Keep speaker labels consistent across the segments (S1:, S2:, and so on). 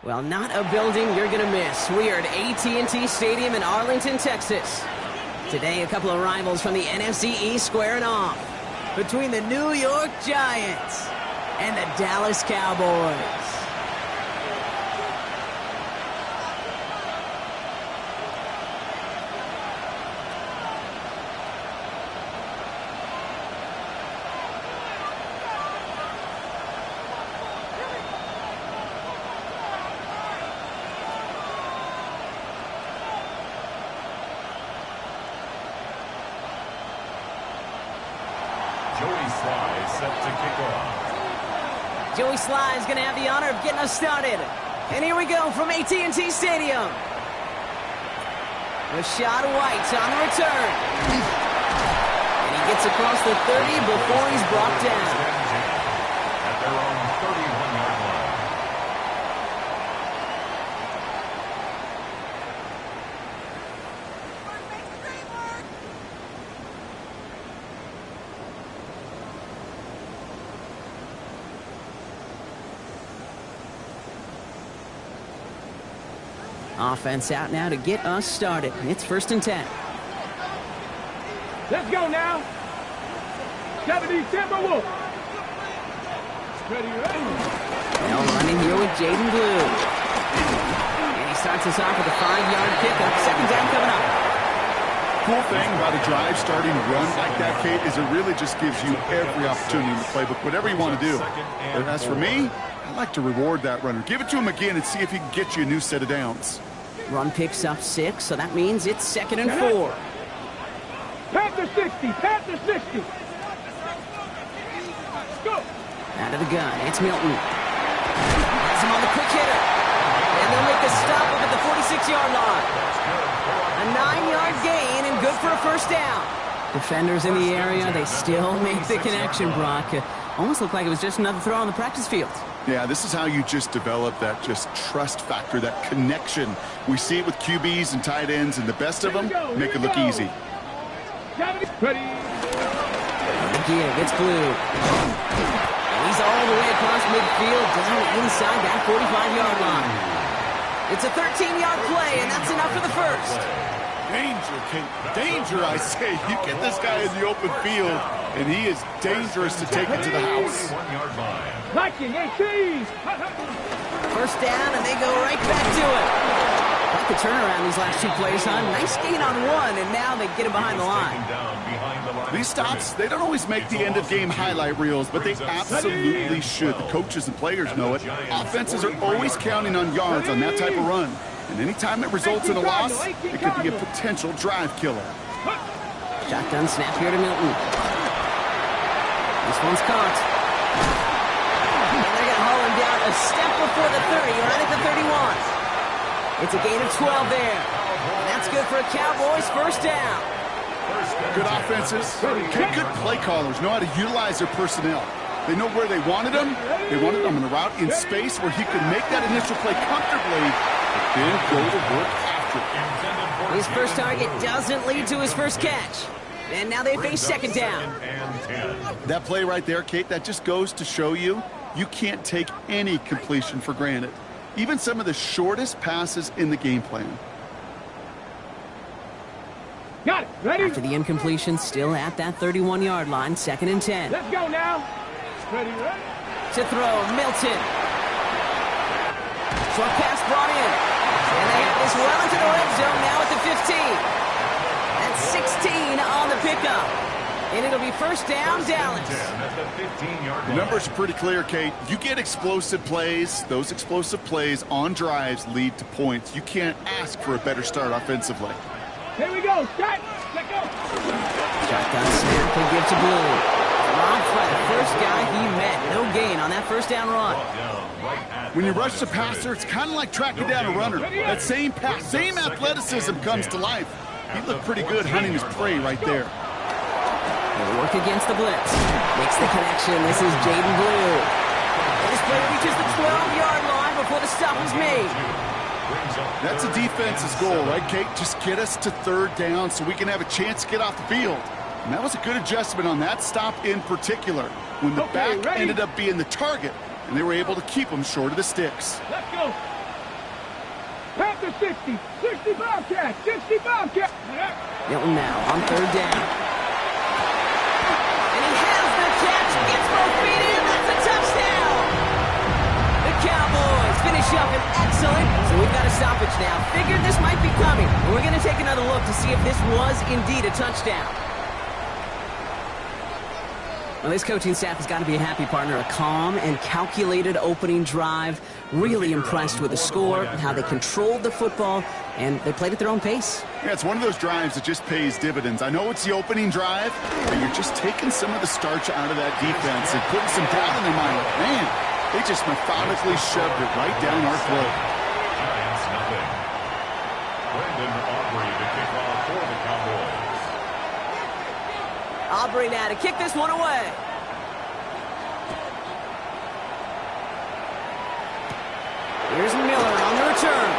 S1: Well, not a building you're going to miss. We are at AT&T Stadium in Arlington, Texas. Today, a couple of rivals from the NFC East squaring off between the New York Giants and the Dallas Cowboys. Joey Sly is going to have the honor of getting us started. And here we go from AT&T Stadium. Rashad White's on the return. And he gets across the 30 before he's brought down.
S2: At their own 31-yard line.
S1: Offense out now to get us started. It's 1st and 10.
S3: Let's go now. 70 Timberwolves. Ready.
S1: Now running here with Jaden Blue. And he starts us off with a 5-yard pickup. 2nd down coming up.
S4: Cool thing about a drive starting to run like that, Kate, is it really just gives you every opportunity in the playbook, whatever you want to do. But as for me, I like to reward that runner. Give it to him again and see if he can get you a new set of downs.
S1: Run picks up 6, so that means it's 2nd and 4.
S3: Panther 60. Panther 60. Go.
S1: Out of the gun, it's Milton. Has him on the quick hitter. And they'll make the stop up at the 46-yard line. A 9-yard gain and good for a 1st down. Defenders in the area, they still make the connection, Brock. Almost looked like it was just another throw on the practice field.
S4: Yeah, this is how you just develop that just trust factor, that connection. We see it with QBs and tight ends, and the best of them make it look easy.
S3: Ready.
S1: The give, it's Blue. And he's all the way across midfield, down inside that 45-yard line. It's a 13-yard play, and that's enough for the 1st.
S4: Danger, Kate. Danger, I say. You get this guy in the open field, and he is dangerous to take it to the house.
S2: 31-yard line.
S3: Liking 18.
S1: 1st down, and they go right back to it. Like the turnaround these last 2 plays, huh? Nice gain on 1, and now they get him behind the line.
S4: These stops, they don't always make the end-of-game highlight reels, but they absolutely should. The coaches and players know it. Offenses are always counting on yards on that type of run. And anytime it results in a loss, it could be a potential drive killer.
S1: Shotgun snap here to Milton. This one's caught. And they're going to haul him down a step before the 30, right at the 31. It's a gain of 12 there. And that's good for a Cowboys 1st down.
S4: Good offenses, good play callers know how to utilize their personnel. They know where they wanted them. They wanted them in a route in space where he could make that initial play comfortably, but then go to work after it.
S1: His first target doesn't lead to his first catch. And now they face 2nd down.
S4: That play right there, Kate, that just goes to show you can't take any completion for granted. Even some of the shortest passes in the game plan.
S3: Got it. Ready.
S1: After the incompletion, still at that 31-yard line, 2nd and 10.
S3: Let's go now. Ready.
S1: To throw, Milton. Short pass brought in. And they have this well into the red zone now at the 15. That's 16 on the pickup. And it'll be 1st down, Dallas.
S4: The numbers are pretty clear, Kate. You get explosive plays. Those explosive plays on drives lead to points. You can't ask for a better start offensively.
S3: Here we go. Shot. Let go.
S1: Shotgun snap to give to Blue. Dropped by the first guy he met. No gain on that 1st down run.
S4: When you rush the passer, it's kind of like tracking down a runner. That same pass, same athleticism comes to life. He looked pretty good hunting his prey right there.
S1: They'll work against the blitz. Makes the connection. This is Jaden Blue. This play reaches the 12-yard line before the stop is made.
S4: That's a defense's goal, right, Kate? Just get us to 3rd down so we can have a chance to get off the field. And that was a good adjustment on that stop in particular, when the back ended up being the target, and they were able to keep him short of the sticks.
S3: Let's go. After 60. 60 Bobcat. 60 Bobcat.
S1: Milton now on third down. And he has the catch. Gets both feet in. That's a touchdown. The Cowboys finish up an excellent. So we've got a stoppage now. Figured this might be coming. We're going to take another look to see if this was indeed a touchdown. Well, this coaching staff has got to be a happy partner. A calm and calculated opening drive. Really impressed with the score, how they controlled the football, and they played at their own pace.
S4: Yeah, it's one of those drives that just pays dividends. I know it's the opening drive, but you're just taking some of the starch out of that defense and putting some doubt in their mind. Like, man, they just methodically shoved it right down our throat.
S2: Giants nothing. Brendan Aubrey to kick off for the Cowboys.
S1: Aubrey now to kick this one away. Here's Miller on the return.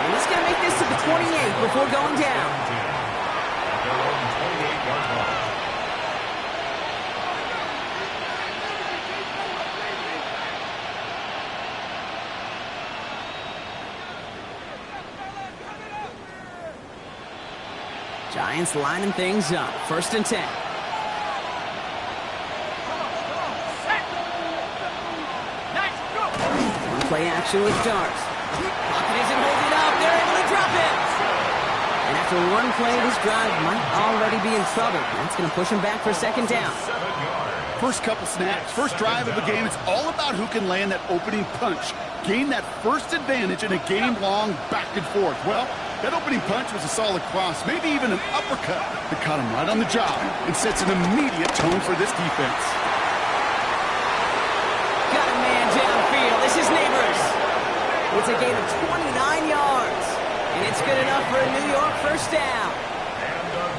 S1: And he's going to make this to the 28 before going down.
S2: At their own 28-yard line.
S1: Giants lining things up. 1st and 10. One play action with Darts. Pocket isn't holding up. They're able to drop it. And after one play, this drive might already be in trouble. That's going to push him back for 2nd down.
S2: 7 yards.
S4: First couple snaps, first drive of the game, it's all about who can land that opening punch. Gain that first advantage in a game-long back and forth. Well, that opening punch was a solid cross, maybe even an uppercut that caught him right on the job and sets an immediate tone for this defense.
S1: Got a man downfield. This is Neighbors. It's a gain of 29 yards. And it's good enough for a New York 1st down.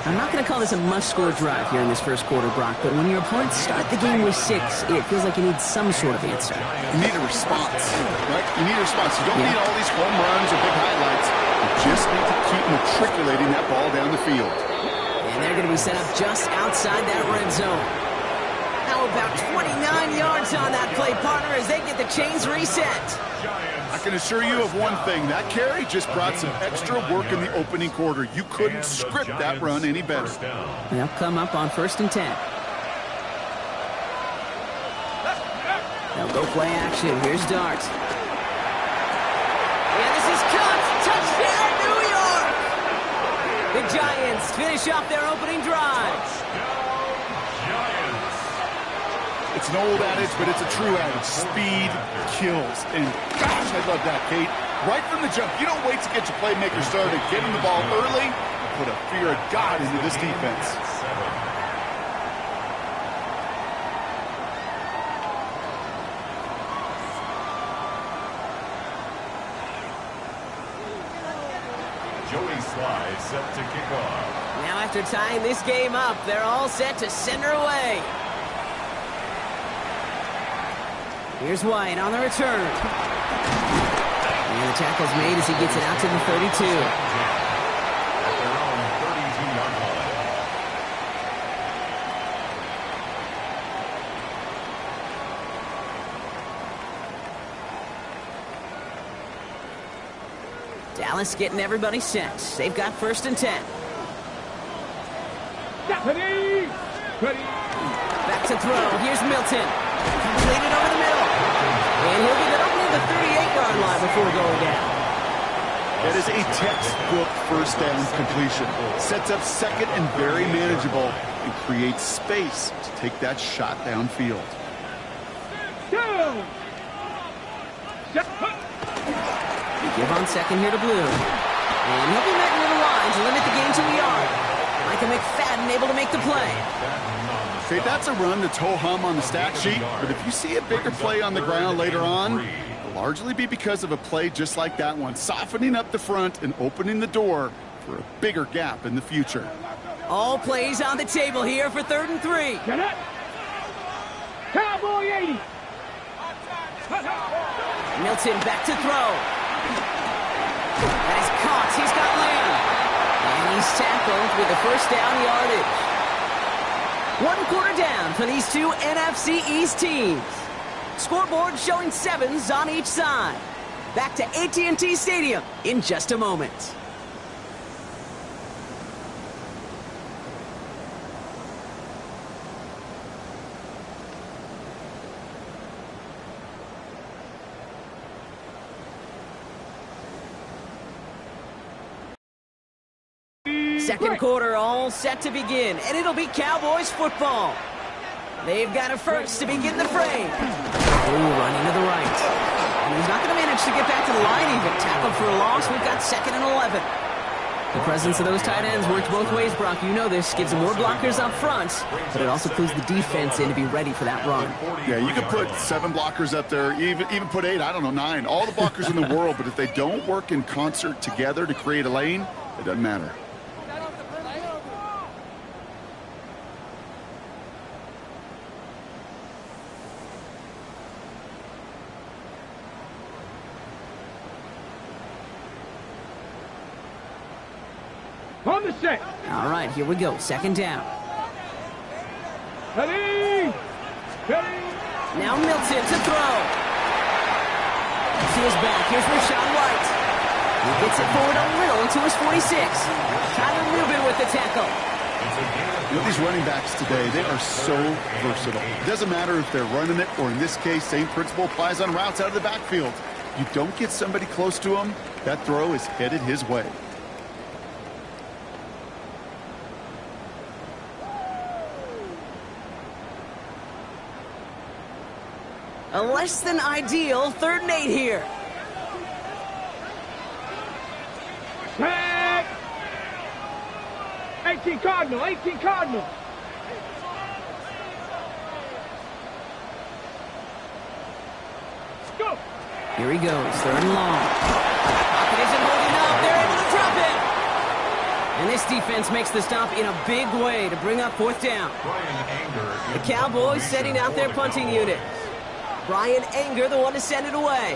S1: I'm not going to call this a must-score drive here in this first quarter, Brock, but when your opponents start the game with 6, it feels like you need some sort of answer.
S4: You need a response, right? You need a response. You don't need all these home runs or big highlights. You just need to keep matriculating that ball down the field.
S1: And they're going to be set up just outside that red zone. How about 29 yards on that play, partner, as they get the chains reset?
S4: I can assure you of one thing. That carry just brought some extra work in the opening quarter. You couldn't script that run any better.
S1: They'll come up on 1st and 10. They'll go play action. Here's Dart. Yeah, this is caught. Touchdown, New York! The Giants finish off their opening drive.
S4: It's an old adage, but it's a true adage. Speed kills. And gosh, I love that, Kate. Right from the jump, you don't wait to get your playmaker started. Get him the ball early and put a fear of God into this defense.
S2: Joey Sly set to kick off.
S1: Now after tying this game up, they're all set to send her away. Here's White on the return. And the tackle's made as he gets it out to the 32.
S2: At their own 32-yard line.
S1: Dallas getting everybody set. They've got 1st and 10.
S3: Ready. Ready.
S1: Back to throw. Here's Milton. Completed over the middle. And he'll get it over the 38-yard line before going down.
S4: That is a textbook 1st down completion. Sets up 2nd and very manageable and creates space to take that shot downfield.
S3: Go.
S1: We give on 2nd here to Blue. And he'll be met near the line to limit the gain to a yard. Micah McFadden able to make the play.
S4: Okay, that's a run that's ho-hum on the stat sheet, but if you see a bigger play on the ground later on, it'll largely be because of a play just like that one, softening up the front and opening the door for a bigger gap in the future.
S1: All plays on the table here for 3rd and 3.
S3: Get it. Cowboy 80.
S1: Milton back to throw. That is caught. He's got Lamb. And he's tackled with the 1st down yardage. 1 quarter down for these two NFC East teams. Scoreboard showing 7s on each side. back to AT&T Stadium in just a moment. Second quarter all set to begin, and it'll be Cowboys football. They've got a first to begin the frame. Ooh, running to the right. And he's not going to manage to get back to the line even. Tackle for a loss. We've got 2nd and 11. The presence of those tight ends works both ways, Brock. You know this. Gives them more blockers up front, but it also clues the defense in to be ready for that run.
S4: Yeah, you could put 7 blockers up there, even put 8, I don't know, 9. All the blockers in the world, but if they don't work in concert together to create a lane, it doesn't matter.
S3: On the set.
S1: All right, here we go. 2nd down.
S3: Ready.
S1: Now Milton to throw. To his back. Here's Rashawn White. He gets it forward a little to his 46. Tyler Newbin with the tackle.
S4: You know, these running backs today, they are so versatile. It doesn't matter if they're running it, or in this case, same principle applies on routes out of the backfield. You don't get somebody close to him, that throw is headed his way.
S1: A less than ideal 3rd and 8 here.
S3: Tag. 18 Cardinal. 18 Cardinal. Let's go.
S1: Here he goes. 3rd and long. Pocket isn't holding up. They're able to drop it. And this defense makes the stop in a big way to bring up 4th down. The Cowboys setting out their punting unit. Brian Anger, the one to send it away.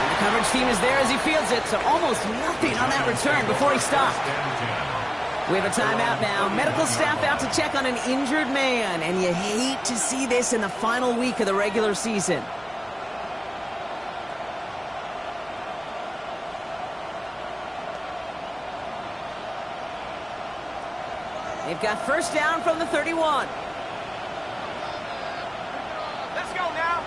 S1: The coverage team is there as he fields it, so almost nothing on that return before he stopped. We have a timeout now. Medical staff out to check on an injured man, and you hate to see this in the final week of the regular season. They've got 1st down from the 31.
S3: Let's go now.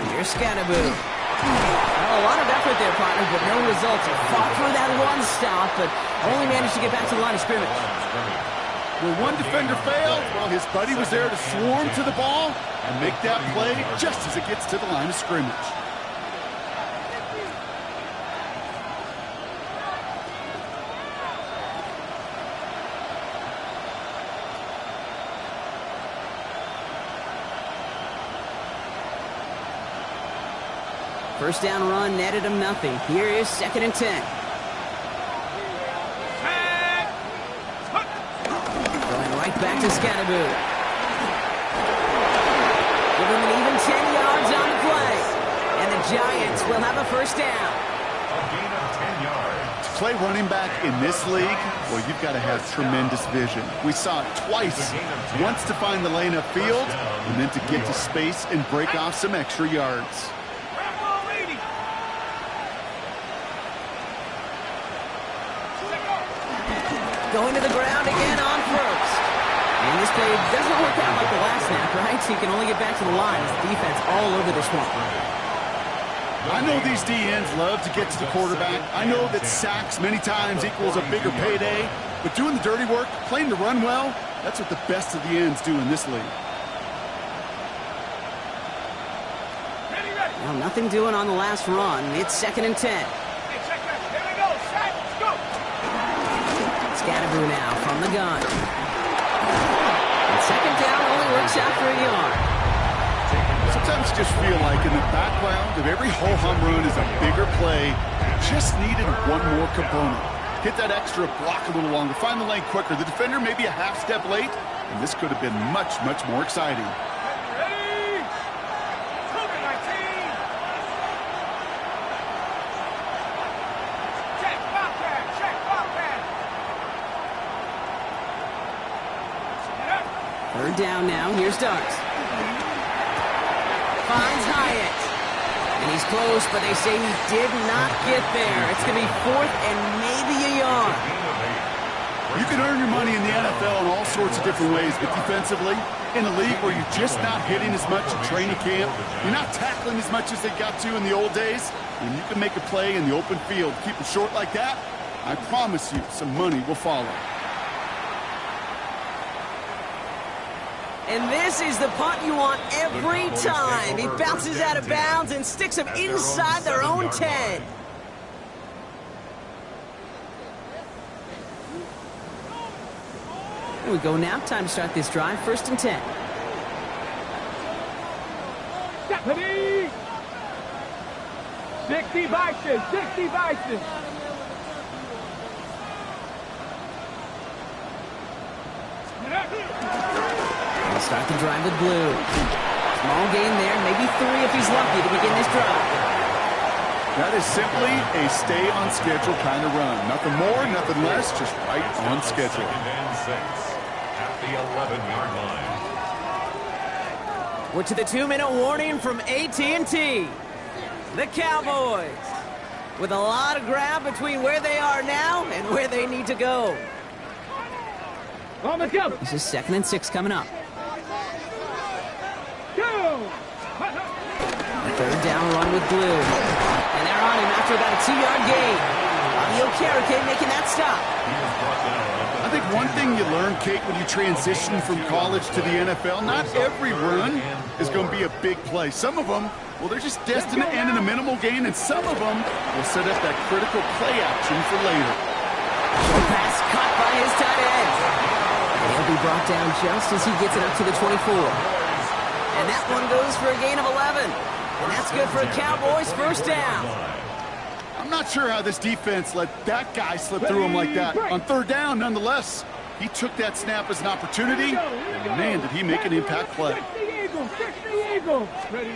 S1: Here's Scannaboo. Well, a lot of effort there, partner, but no results. He fought through that one stop, but only managed to get back to the line of scrimmage.
S4: When one defender failed, well, his buddy was there to swarm to the ball and make that play just as it gets to the line of scrimmage.
S1: First down run netted him nothing. Here is 2nd and 10. Going right back to Scannaboo. Give him an even 10 yards on the play. And the Giants will have a 1st down.
S2: A gain of 10 yards.
S4: To play running back in this league, well, you've got to have tremendous vision. We saw it twice. Once to find the lane upfield, and then to get to space and break off some extra yards.
S1: Going to the ground again on 1st. And this play doesn't work out like the last snap, right? So he can only get back to the line as the defense all over this one.
S4: I know these DNs love to get to the quarterback. I know that sacks many times equals a bigger payday. But doing the dirty work, playing to run well, that's what the best of the ends do in this league.
S1: Well, nothing doing on the last run. It's 2nd and 10. Scannaboo now from the gun. And 2nd down only works out for a yard.
S4: Sometimes you just feel like in the background of every ho-hum run is a bigger play. Just needed one more component. Hit that extra block a little longer. Find the lane quicker. The defender may be a half step late, and this could have been much, much more exciting.
S3: Ready?
S1: Third down now. Here's Starks. Finds Hyatt. And he's close, but they say he did not get there. It's going to be 4th and maybe a yard.
S4: You can earn your money in the NFL in all sorts of different ways, but defensively, in a league where you're just not hitting as much at training camp, you're not tackling as much as they got to in the old days, and you can make a play in the open field, keep it short like that, I promise you some money will follow.
S1: And this is the punt you want every time. He bounces out of bounds and sticks them inside their own 10. Here we go now. Time to start this drive. 1st and 10.
S3: Stephanie! 60 Bison, 60 Bison.
S1: We'll start the drive with Blue. Small gain there, maybe 3 if he's lucky to begin this drive.
S4: That is simply a stay on schedule kind of run. Nothing more, nothing less, just right on schedule.
S2: 2nd and 6 at the 11-yard line.
S1: We're to the 2-minute warning from AT&T. The Cowboys with a lot of ground between where they are now and where they need to go.
S3: On the cover.
S1: This is 2nd and 6 coming up.
S3: Go!
S1: A 3rd down run with Blue. And they're on him after about a 2-yard gain. Okereke making that stop.
S4: I think one thing you learn, Kate, when you transition from college to the NFL, not every run is going to be a big play. Some of them, well, they're just destined to end in a minimal gain, and some of them will set up that critical play action for later.
S1: Pass caught by his tight end. He'll be brought down just as he gets it up to the 24. And that one goes for a gain of 11. And that's good for a Cowboys 1st down.
S4: I'm not sure how this defense let that guy slip through him like that. On 3rd down, nonetheless, he took that snap as an opportunity, and man, did he make an impact play.
S3: 60 Eagles. Ready,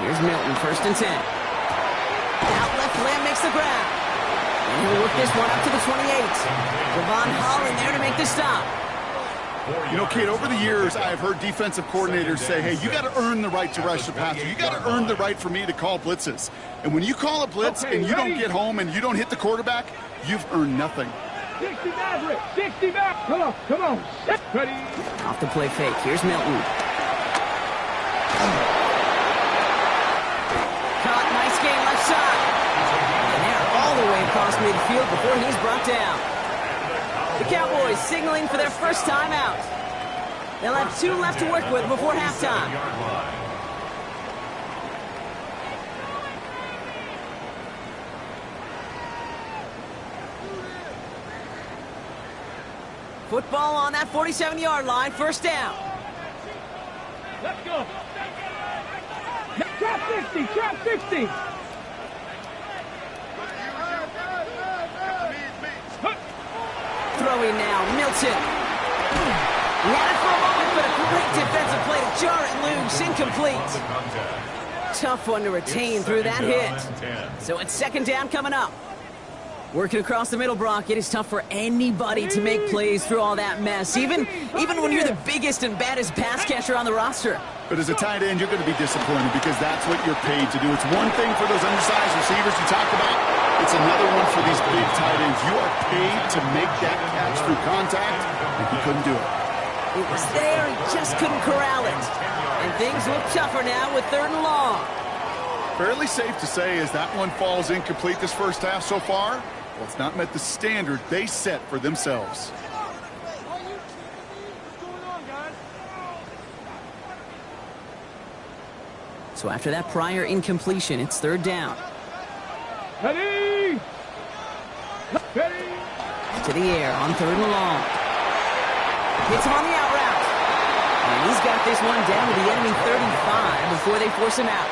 S1: Here's Milton, 1st and 10. Out left, Lamb makes the grab. And he'll work this one up to the 28. Devon Holland there to make the stop.
S4: You know, Kate, over the years, I've heard defensive coordinators say, hey, you got to earn the right to rush the passer. You got to earn the right for me to call blitzes. And when you call a blitz and you don't get home and you don't hit the quarterback, you've earned nothing.
S3: 60 Maverick, 60 Maverick. Come on. Ready.
S1: Off the play fake. Here's Milton. Caught, nice game left side. And they're all the way across midfield before he's brought down. The Cowboys signaling for their first time out. They'll have 2 left to work with before halftime. Football on that 47-yard line, 1st down.
S3: Let's go. Trap 60, trap 60.
S1: Throwing now, Milton. He had it for a moment, but a great defensive play to jar it loose, incomplete. Tough one to retain through that hit. So it's 2nd down coming up. Working across the middle, Brock, it is tough for anybody to make plays through all that mess, even when you're the biggest and baddest pass catcher on the roster.
S4: But as a tight end, you're going to be disappointed because that's what you're paid to do. It's one thing for those undersized receivers you talked about. It's another one for these big tight ends. You are paid to make that catch through contact, and he couldn't do it.
S1: It was there, he just couldn't corral it. And things look tougher now with 3rd and long.
S4: Fairly safe to say as that one falls incomplete this first half so far, well, it's not met the standard they set for themselves.
S1: So after that prior incompletion, it's 3rd down.
S3: Ready. Ready.
S1: To the air on 3rd and long. Hits him on the out route. And he's got this one down to the enemy 35 before they force him out.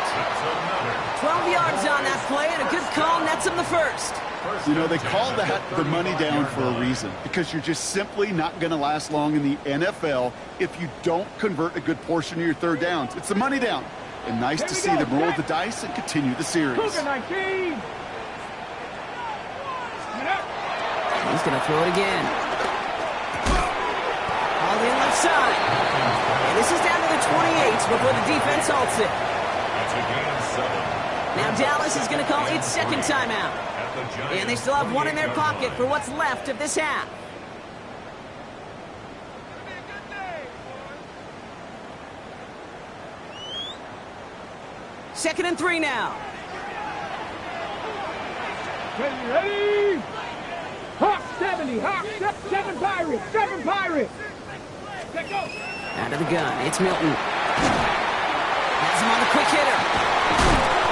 S1: 12 yards on that play, and a good call nets him the 1st.
S4: You know, they call that the money down for a reason, because you're just simply not going to last long in the NFL if you don't convert a good portion of your 3rd downs. It's the money down. And nice to see them roll the dice and continue the series.
S3: Cougar 19.
S1: He's going to throw it again. All in left side. And this is down to the 28 before the defense halts it.
S2: That's a gain of 7.
S1: Now Dallas is going to call its second timeout. And they still have one in their pocket for what's left of this half. Second and 3 now.
S3: Ready? Hawk 70, Hawk 7 Pirates, 7 Pirates. Let go.
S1: Out of the gun, it's Milton. Has him on the quick hitter.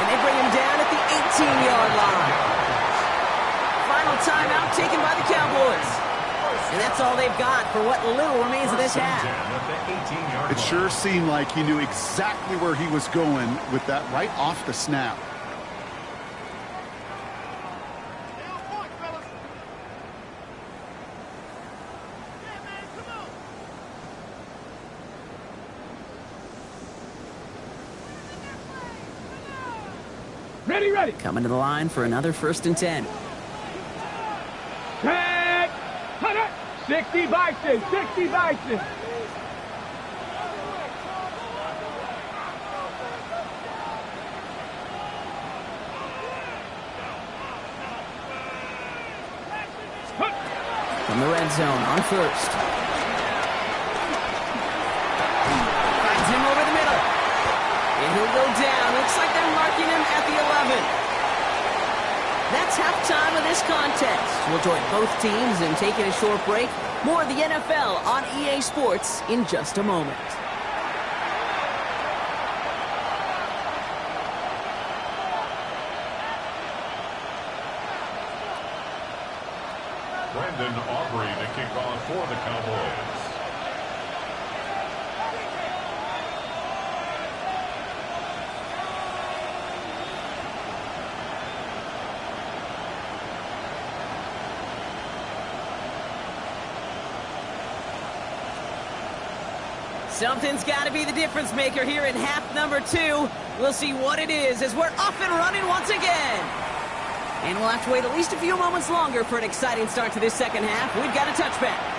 S1: And they bring him down at the 18-yard line. Final timeout taken by the Cowboys. And that's all they've got for what little remains of this half.
S4: It sure seemed like he knew exactly where he was going with that right off the snap.
S3: Ready.
S1: Coming to the line for another 1st and 10.
S3: Tag. 60 Bison, 60 Bison.
S1: From the red zone on 1st. Finds him over the middle. And he'll go down. Looks like they're marking him at the 11. That's halftime of this contest. We'll join both teams in taking a short break. More of the NFL on EA Sports in just a moment.
S2: Brandon Aubrey to kick off for the Cowboys.
S1: Something's got to be the difference maker here in half number 2. We'll see what it is as we're off and running once again. And we'll have to wait at least a few moments longer for an exciting start to this second half. We've got a touchback.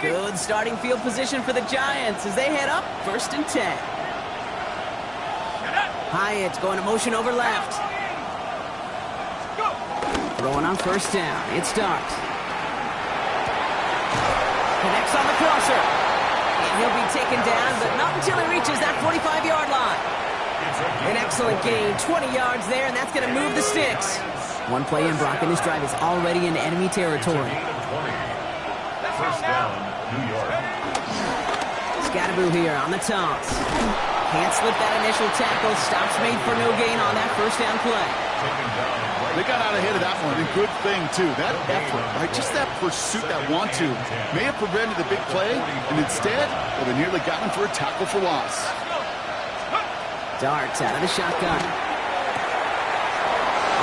S1: Good starting field position for the Giants as they head up 1st and 10. Hyatt going to motion over left. Throwing on 1st down. It starts. Connects on the crosser. And he'll be taken down, but not until he reaches that 45-yard line. An excellent gain. 20 yards there, and that's going to move the sticks. One play in, Brock, and this drive is already into enemy territory.
S2: 1st down, New York.
S1: Scattaboo here on the toss. Can't slip that initial tackle. Stops made for no gain on that 1st down play.
S4: They got out ahead of that one. A good thing, too. That effort, right? Just that pursuit, that want-to, may have prevented the big play, and instead, well, they nearly got him for a tackle for loss.
S1: Darts out of the shotgun.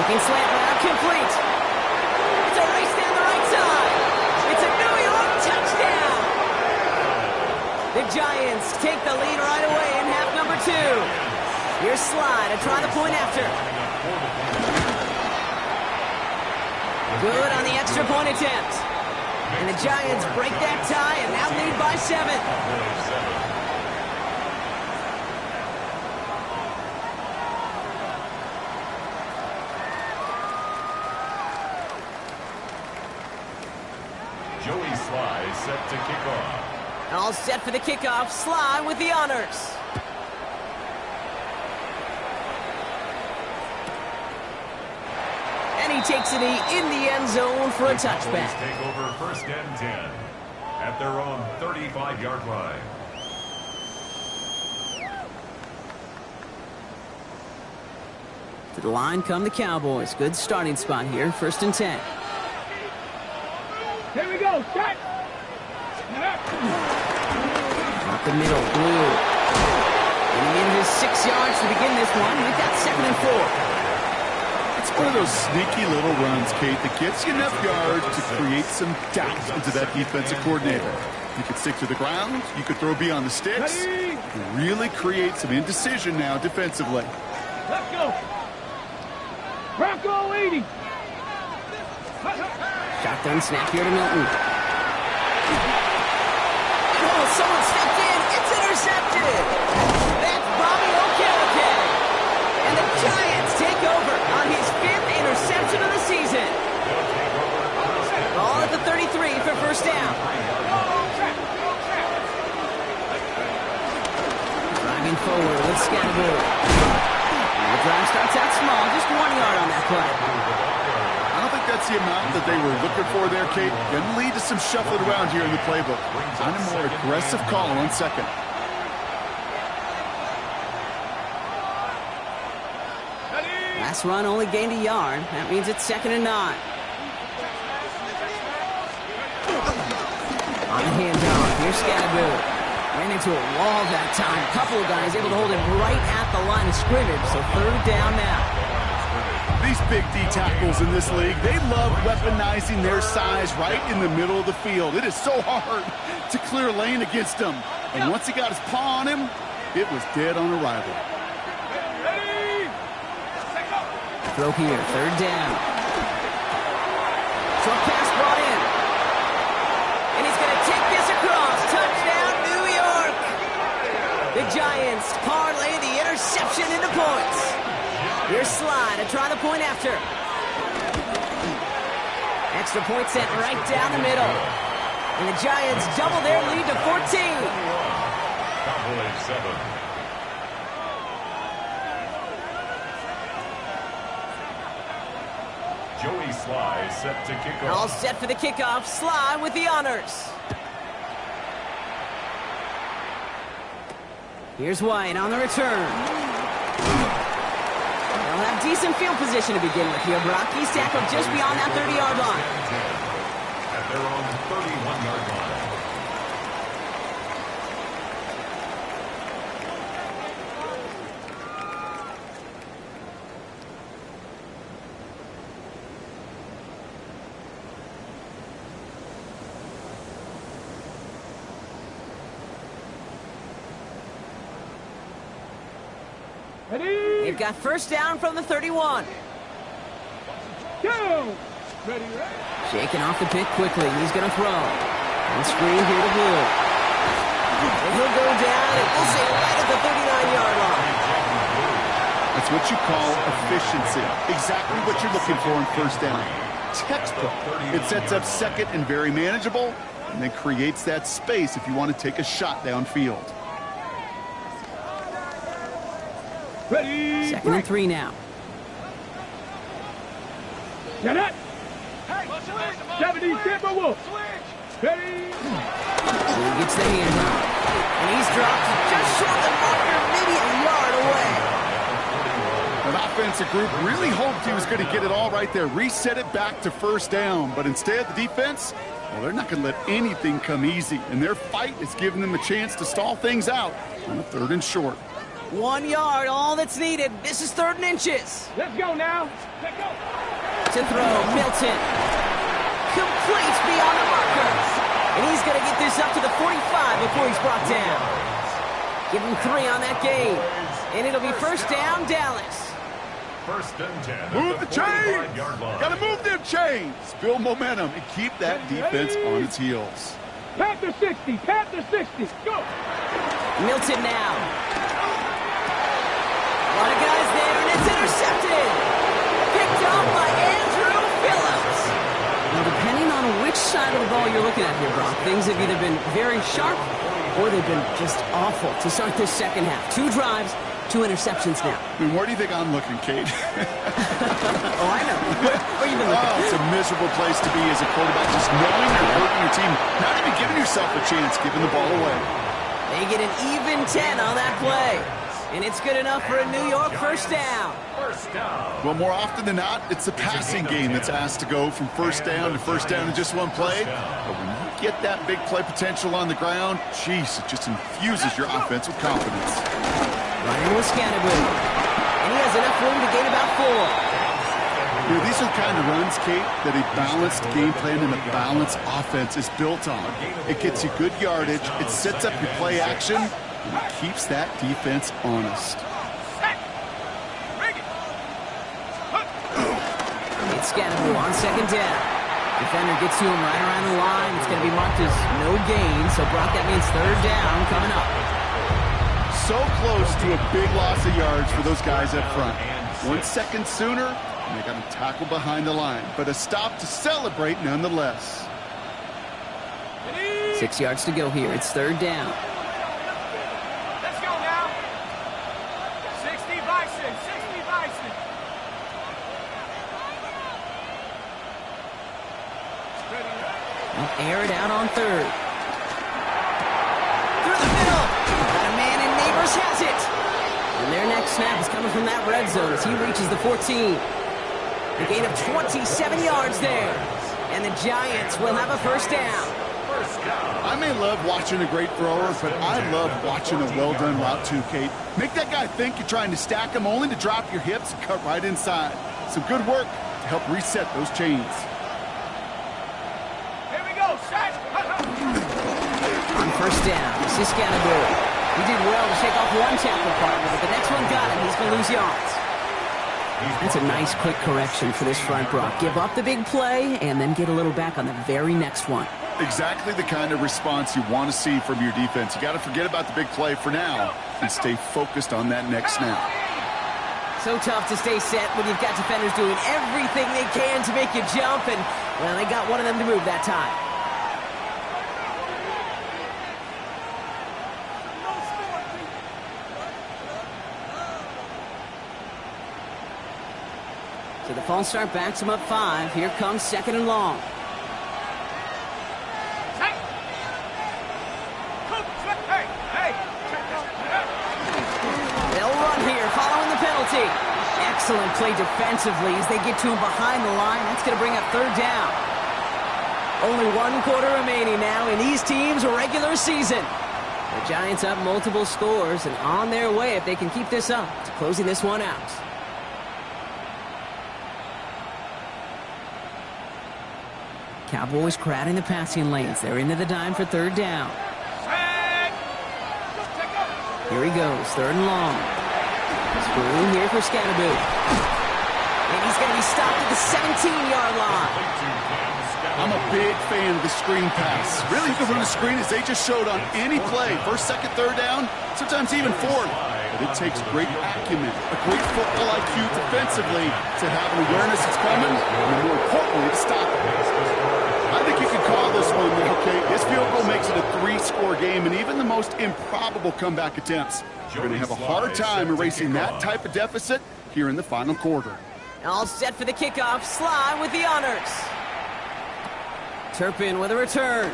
S1: Looking slant route, complete. It's a race down the right side. It's a New York touchdown. The Giants take the lead right away in half number 2. Here's Sly to try the point after. Good on the extra point attempt. And the Giants break that tie and now lead by 7.
S2: Joey Sly set to kick off.
S1: All set for the kickoff. Sly with the honors. And he takes it in the end zone for a touchback.
S2: Take over 1st and 10 at their own 35-yard line.
S1: To the line come the Cowboys. Good starting spot here. 1st and 10.
S3: Here we go. Set.
S1: Up the middle. Blue. And he in his 6 yards to begin this one. We've got 2nd and 4. It's
S4: One of those sneaky little runs, Kate, that gets you enough yards to create some doubt into that defensive coordinator. You could stick to the ground. You could throw beyond the sticks. You really create some indecision now defensively.
S3: Let's go. Bronco 80.
S1: Shotgun snap here to Milton. Oh, someone stepped in. It's intercepted. That's Bobby Okereke. And the Giants take over on his 5th interception of the season. Ball at the 33 for first down. Driving forward with Scattergood. The drive starts out small, just 1 yard on that play.
S4: I don't think that's the amount that they were looking for there, Kate. Going to lead to some shuffling around here in the playbook. On a more aggressive call on second.
S1: Last run only gained a yard. That means it's 2nd and 9. On the handoff, here's Scattergood. Ran into a wall that time. A couple of guys able to hold him right at the line of scrimmage. So 3rd down now.
S4: These big D tackles in this league, they love weaponizing their size right in the middle of the field. It is so hard to clear lane against them. And once he got his paw on him, it was dead on arrival.
S1: Throw here, 3rd down. Short pass brought in. And he's going to take this across. Touchdown, New York. The Giants parlay the interception into points. Here's Slide to try the point after. Extra point sent right down the middle. And the Giants double their lead to 14.
S2: Cowboys 7. Joey Sly set to kick off.
S1: All set for the kickoff. Sly with the honors. Here's White on the return. They'll have decent field position to begin with here, Brock. He's tackled just beyond that 30-yard line.
S2: At their own 31-yard line.
S3: Ready?
S1: They've got first down from the 31.
S3: Go. Ready, ready.
S1: Shaking off the pick quickly. He's going to throw. And screen here to Blue. And he'll go down, and we'll say right at the 39-yard line.
S4: That's what you call efficiency. Exactly what you're looking for in first down. Textbook. It sets up second and very manageable, and then creates that space if you want to take a shot downfield.
S3: Ready.
S1: 2nd and 3 now.
S3: Get it. 70 Timberwolves. Ready.
S1: He gets the handoff. And he's dropped just short of the marker, maybe a yard away.
S4: That offensive group really hoped he was going to get it all right there, reset it back to first down. But instead, the defense, well, they're not going to let anything come easy. And their fight is giving them a chance to stall things out on a 3rd and short.
S1: 1 yard, all that's needed. This is 3rd and inches.
S3: Let's go now. Let's go.
S1: To throw, Milton. Completes beyond the marker. And he's going to get this up to the 45 before he's brought down. Give him 3 on that game. And it'll be first down, Dallas.
S2: 1st and 10.
S4: Move the chains! Got to move them chains! Build momentum and keep that defense on its heels.
S3: Panther 60. Panther 60. Go.
S1: Milton now. A lot of guys there, and it's intercepted. Picked off by Andrew Phillips. Now, depending on which side of the ball you're looking at here, Brock, things have either been very sharp or they've been just awful to start this second half. 2 drives, 2 interceptions now.
S4: I mean, where do you think I'm looking, Kate?
S1: Oh, I know. Where are you been looking?
S4: Oh, it's a miserable place to be as a quarterback, just knowing you're hurting your team, not even giving yourself a chance, giving the ball away.
S1: They get an even 10 on that play. And it's good enough for a New York first down.
S2: First down.
S4: Well, more often than not, it's the passing game that's asked to go from first down in just one play. But when you get that big play potential on the ground, geez, it just infuses your offense with confidence.
S1: Running with Scattergood. And he has enough room to gain about 4.
S4: You know, these are the kind of runs, Kate, that a balanced game plan and a balanced offense is built on. It gets you good yardage, it sets up your play action, and it keeps that defense honest.
S1: It's Scannable on second down. Defender gets to him right around the line. It's going to be marked as no gain, so Brock, that means third down coming up.
S4: So close to a big loss of yards for those guys up front. 1 second sooner, and they got to tackle behind the line. But a stop to celebrate nonetheless.
S1: 6 yards to go here. It's third down.
S3: Let's go now. 60 Bison, 60 Bison.
S1: They'll air it out on third. Through the middle. Got a man in Neighbors has it. And their next snap is coming from that red zone as he reaches the 14. A gain of 27 yards there. And the Giants will have a first down.
S4: I may love watching a great thrower, but I love watching a well-done route too, Kate. Make that guy think you're trying to stack him only to drop your hips and cut right inside. Some good work to help reset those chains.
S3: Here we go, set.
S1: On first down, this is Scannable. He did well to shake off one tackle partner, but the next one got him. He's going to lose yards. That's a nice quick correction for this front, Brock. Give up the big play and then get a little back on the very next one.
S4: Exactly the kind of response you want to see from your defense. You got to forget about the big play for now and stay focused on that next snap.
S1: So tough to stay set when you've got defenders doing everything they can to make you jump, and, well, they got one of them to move that time. So the false start backs him up 5. Here comes second and long. They'll run here following the penalty. Excellent play defensively as they get to him behind the line. That's going to bring up third down. Only 1 quarter remaining now in these teams' regular season. The Giants up multiple scores and on their way, if they can keep this up, to closing this one out. Cowboys crowding the passing lanes. They're into the dime for third down. Here he goes, third and long. Screen here for Scannable. And he's going to be stopped at the 17-yard line.
S4: I'm a big fan of the screen pass. Really, you can run a screen as they just showed on any play. First, second, third down, sometimes even fourth. But it takes great acumen, a great football IQ defensively to have an awareness it's coming, and more importantly, to stop it. I think you can call this one, okay? This field goal makes it a 3-score game, and even the most improbable comeback attempts, you're going to have a hard time erasing that type of deficit here in the final quarter.
S1: All set for the kickoff. Sly with the honors. Turpin with a return.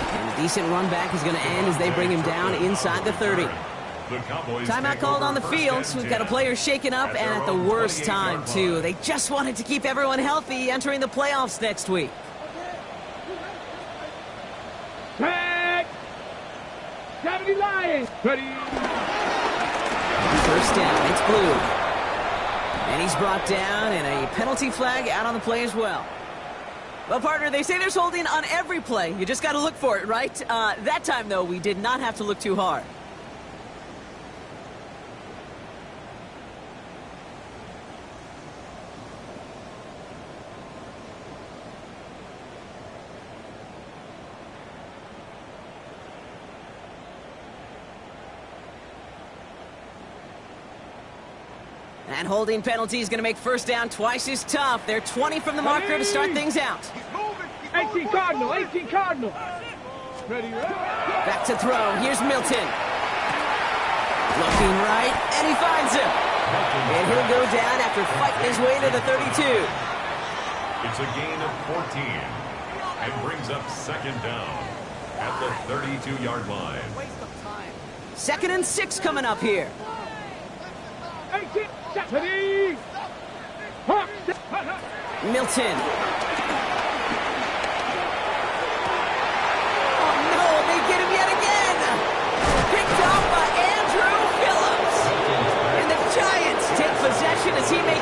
S1: And a decent run back is going to end as they bring him down inside the 30. Timeout called on the field, so we've got a player shaken up, and at the worst time, too. They just wanted to keep everyone healthy entering the playoffs next week.
S3: Tag! 70 Lions! Ready!
S1: First down, it's blue. And he's brought down, and a penalty flag out on the play as well. Well, partner, they say there's holding on every play. You just got to look for it, right? That time, though, we did not have to look too hard. And holding penalty is going to make first down twice as tough. They're 20 from the marker to start things out.
S3: 18 Cardinal, 18 Cardinal. Ready,
S1: Back to throw. Here's Milton. Looking right, and he finds him. And he'll go down after fighting his way to the 32.
S2: It's a gain of 14 and brings up second down at the 32-yard line.
S1: Second and 6 coming up here.
S3: 18, 70.
S1: Milton. Oh, no, they get him yet again. Picked off by Andrew Phillips. And the Giants take possession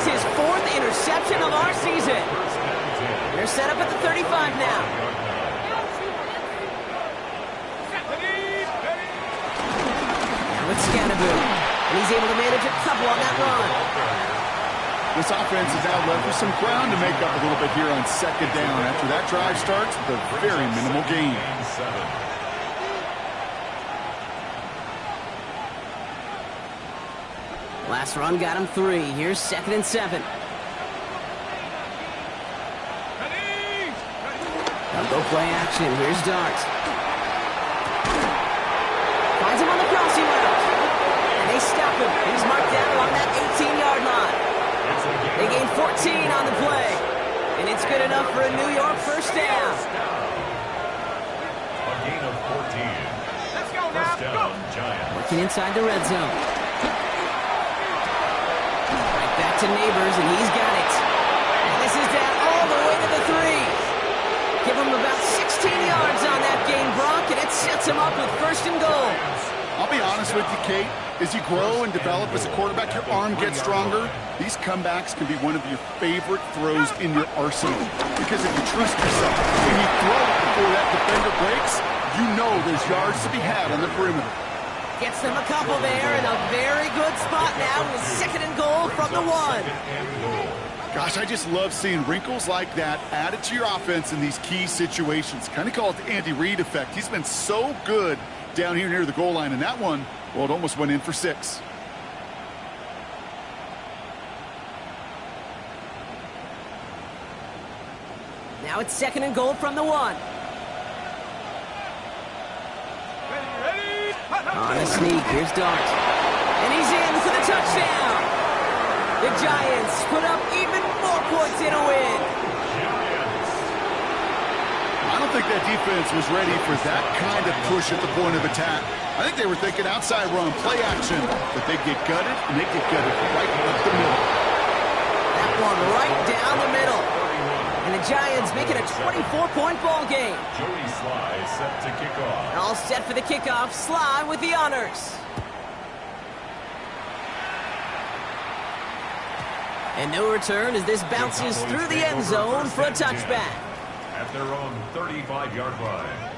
S1: his 4th interception of our season. They're set up at the 35 now. Now it's Scannaboo, and he's able to manage a couple on that run.
S4: This offense is now left with some ground to make up a little bit here on 2nd down after that drive starts with a very minimal gain.
S1: Last run got him 3. Here's 2nd and 7. They'll go play action. Here's Dart. Finds him on the crossing route. And they stop him. He's marked down along that 18-yard line. They gain 14 on the play. And it's good enough for a New York first down.
S2: A gain of 14. Let's go now. First down, Giants.
S1: Working inside the red zone. Right back to Neighbors, and he's got it. And this is down all the way to the 3. Give him about 16 yards on that gain, Brock, and it sets him up with 1st and goal.
S4: I'll be honest with you, Kate. As you grow and develop as a quarterback, your arm gets stronger. These comebacks can be one of your favorite throws in your arsenal. Because if you trust yourself and you throw it before that defender breaks, you know there's yards to be had on the perimeter.
S1: Gets them a couple there, and a very good spot now with 2nd and goal from the 1.
S4: Gosh, I just love seeing wrinkles like that added to your offense in these key situations. Kind of call it the Andy Reid effect. He's been so good down here near the goal line, and that one, well, it almost went in for 6.
S1: Now it's 2nd and goal from the 1. On a sneak, here's Dart. And he's in for the touchdown. The Giants put up even more points in a win.
S4: I don't think that defense was ready for that kind of push at the point of attack. I think they were thinking outside run, play action, but they get gutted, and they get gutted right up the middle.
S1: That one right down the middle. And the Giants make it a 24-point ball game.
S2: Jody Sly set to kick off.
S1: All set for the kickoff. Sly with the honors. And no return as this bounces through the end zone for a touchback.
S2: At their own 35-yard line.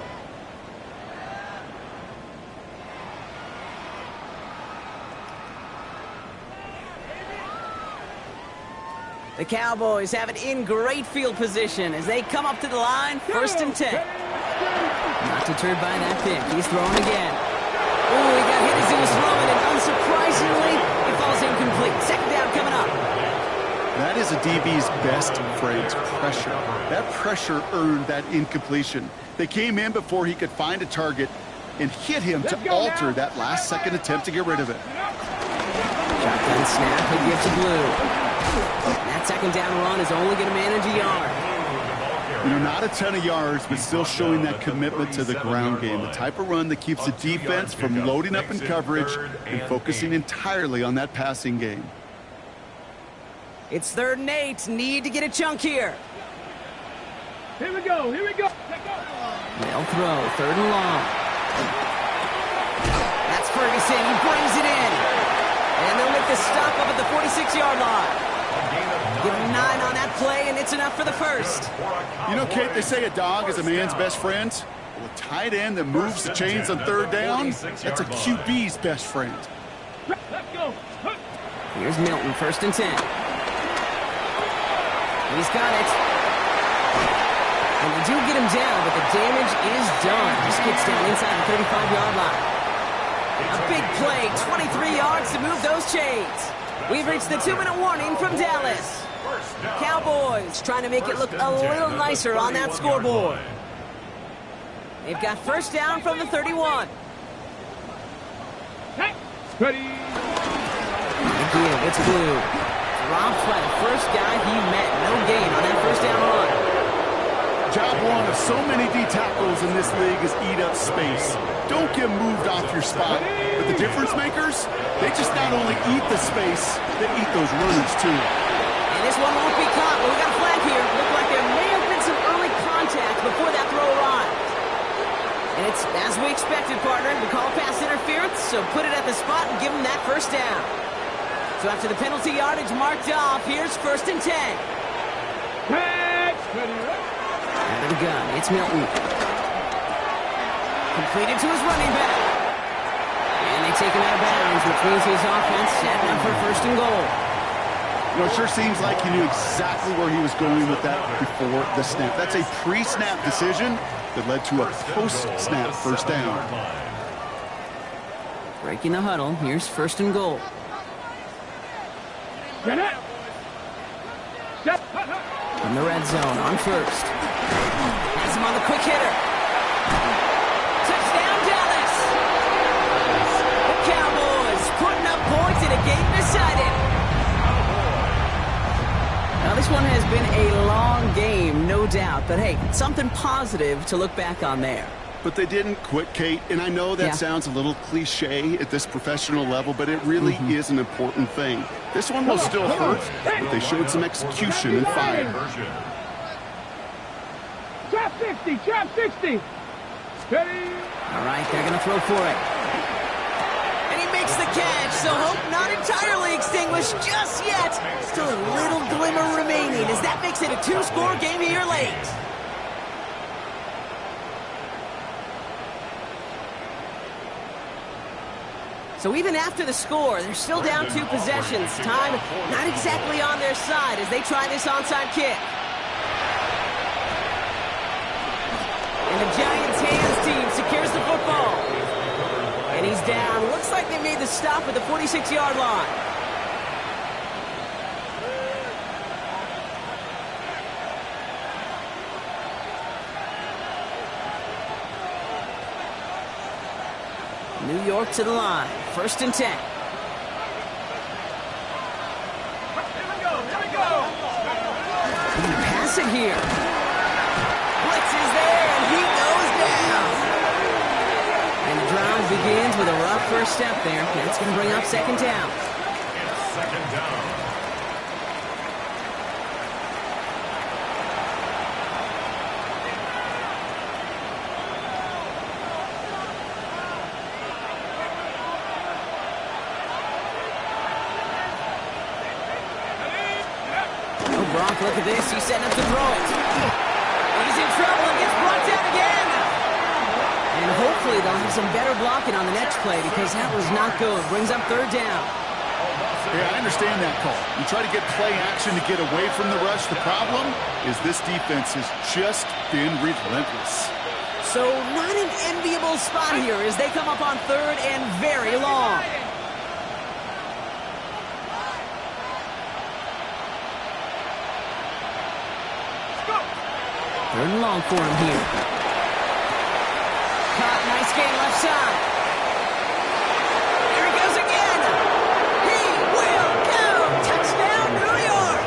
S1: The Cowboys have it in great field position as they come up to the line, 1st and 10. Not deterred by that pick. He's throwing again. Oh, he got hit as he was throwing, and unsurprisingly, it falls incomplete. 2nd down coming up.
S4: That is a DB's best phrase, pressure. That pressure earned that incompletion. They came in before he could find a target and hit him to alter that last-second attempt to get rid of it.
S1: Shotgun snap, he gives to Blue. That 2nd down run is only going to manage a yard.
S4: You know, not a ton of yards, but still showing that commitment to the ground game. The type of run that keeps the defense from loading up in coverage and focusing entirely on that passing game.
S1: It's 3rd and 8. Need to get a chunk here.
S3: Here we go. Here we go.
S1: They'll throw. 3rd and long. That's Ferguson. He brings it in. And they'll make the stop up at the 46-yard line. Give him 9 on that play, and it's enough for the 1st.
S4: You know, Kate, they say a dog is a man's best friend. Well, a tight end that moves the chains on 3rd down, that's a QB's best friend.
S3: Let's go.
S1: Here's Milton, 1st and 10. He's got it. And they do get him down, but the damage is done. He skips down inside the 35-yard line. A big play, 23 yards to move those chains. We've reached the 2-minute warning from Dallas. Cowboys trying to make it look a little nicer on that scoreboard. They've got 1st down from the 31.
S3: Ready.
S1: Again, it's Blue. Dropped by the first guy he met. No gain on that 1st down run.
S4: Job one of so many D tackles in this league is eat up space. Don't get moved off your spot. But the difference makers, they just not only eat the space, they eat those runners too.
S1: And this one won't be caught, but we got a flag here. Looked like there may have been some early contact before that throw arrived. And it's as we expected, partner. We call pass interference, so put it at the spot and give him that 1st down. So after the penalty yardage marked off, here's 1st and 10. Out of the gun, it's Milton. Completed to his running back. And they take him out of bounds, which means his offense set up for 1st and goal.
S4: You know, it sure seems like he knew exactly where he was going with that before the snap. That's a pre-snap decision that led to a post-snap 1st down.
S1: Breaking the huddle, here's 1st and goal. From the red zone on 1st. Has him on the quick hitter. Touchdown, Dallas! The Cowboys putting up points in a game decided. Now, this one has been a long game, no doubt. But, hey, something positive to look back on there.
S4: But they didn't quit, Kate, and I know that sounds a little cliche at this professional level, but it really is an important thing. This one will still hurt, but they showed some execution and fire.
S3: Trap 60, trap 60. Steady.
S1: All right, they're going to throw for it. And he makes the catch, so hope not entirely extinguished just yet. Still a little glimmer remaining as that makes it a 2-score game here late. So even after the score, they're still down 2 possessions. Time not exactly on their side as they try this onside kick. And the Giants' hands team secures the football. And he's down. Looks like they made the stop at the 46-yard line. New York to the line. 1st and 10.
S3: Here we go.
S1: He can pass it here. Blitz is there, and he goes down. And the drive begins with a rough first step there. That's going to bring up 2nd down.
S2: It's 2nd down.
S1: Look at this. He's setting up to throw it. He's in trouble and gets brought down again. And hopefully they'll have some better blocking on the next play because that was not good. Brings up 3rd down.
S4: Yeah, I understand that call. You try to get play action to get away from the rush. The problem is this defense has just been relentless.
S1: So not an enviable spot here as they come up on 3rd and very long. 3rd and long for him here. Caught, nice gain left side. Here he goes again. He will go. Touchdown, New York.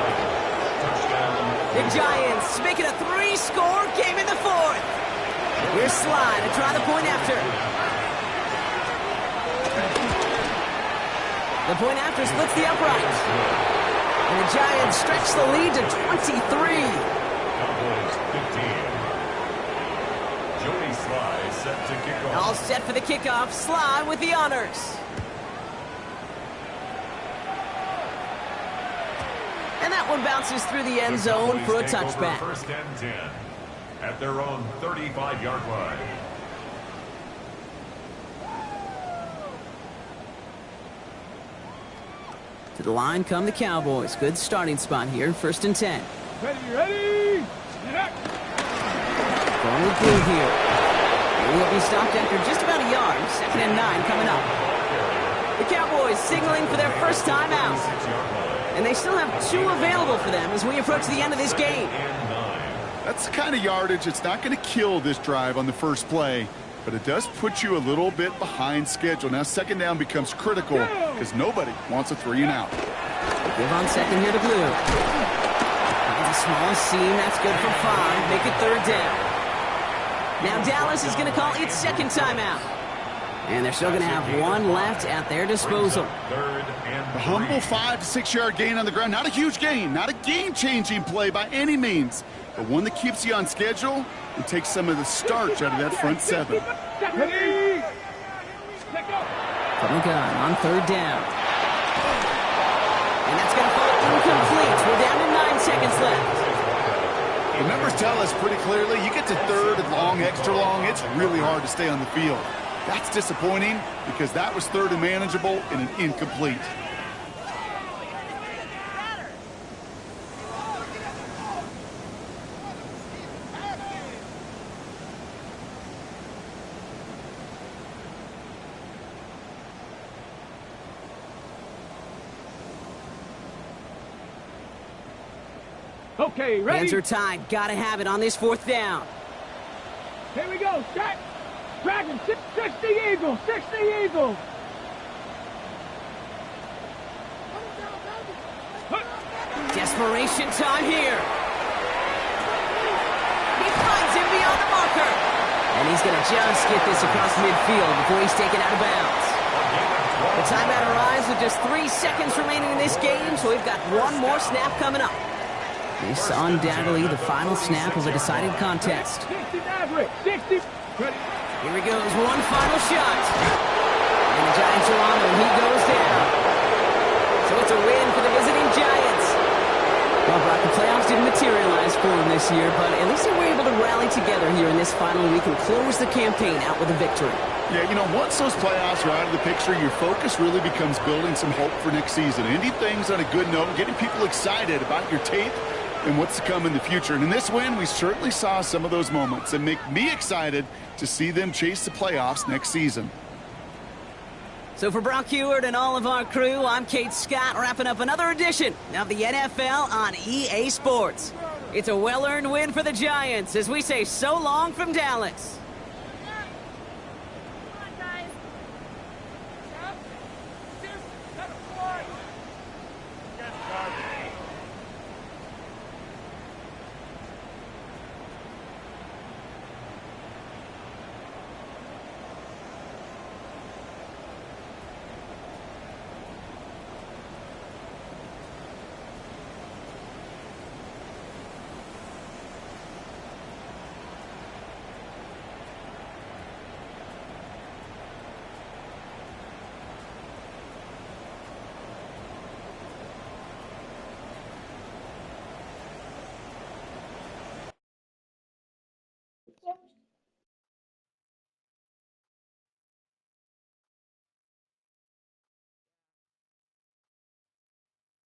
S1: The Giants make it a 3-score game in the 4th. Here's Sly to try the point after. The point after splits the uprights. And the Giants stretch the lead to 23.
S2: Set to kick off.
S1: All set for the kickoff. Sly with the honors. And that one bounces through the end zone for a touchback.
S2: 1st and 10 at their own 35-yard line.
S1: To the line come the Cowboys. Good starting spot here. 1st and 10.
S3: Ready.
S1: Going with blue here. He'll be stopped after just about a yard. 2nd and 9 coming up. The Cowboys signaling for their first time out. And they still have 2 available for them as we approach the end of this game.
S4: That's the kind of yardage that's not going to kill this drive on the first play, but it does put you a little bit behind schedule. Now 2nd down becomes critical because nobody wants a 3 and out.
S1: Give on 2nd here to blue. Finds a small seam. That's good for 5. Make it 3rd down. Now Dallas is going to call its 2nd timeout. And they're still going to have 1 left at their disposal.
S4: A humble 5 to 6 yard gain on the ground. Not a huge gain, not a game-changing play by any means, but one that keeps you on schedule and takes some of the starch out of that front 7.
S1: From the gun on 3rd down. incomplete. We're down to 9 seconds left.
S4: The numbers tell us pretty clearly, you get to third and long, extra long, it's really hard to stay on the field. That's disappointing because that was third and manageable and an incomplete.
S3: Okay, ready?
S1: Hands are tied. Got to have it on this 4th down.
S3: Here we go. Set. Dragon. 60 Eagles. 60 Eagles.
S1: Desperation time here. He finds him beyond the marker. And he's going to just get this across midfield before he's taken out of bounds. The timeout arrives with just 3 seconds remaining in this game, so we've got one more snap coming up. This undoubtedly the final snap of a decided contest.
S3: 60 Maverick. 60.
S1: Here he goes, one final shot. And the Giants are on him. He goes down. So it's a win for the visiting Giants. Well, Brock, the playoffs didn't materialize for them this year, but at least they were able to rally together here in this final week and close the campaign out with a victory.
S4: Yeah, you know, once those playoffs are out of the picture, your focus really becomes building some hope for next season. Ending things on a good note, getting people excited about your tape and what's to come in the future. And in this win, we certainly saw some of those moments and make me excited to see them chase the playoffs next season.
S1: So for Brock Heward and all of our crew, I'm Kate Scott, wrapping up another edition of the NFL on EA Sports. It's a well-earned win for the Giants as we say so long from Dallas.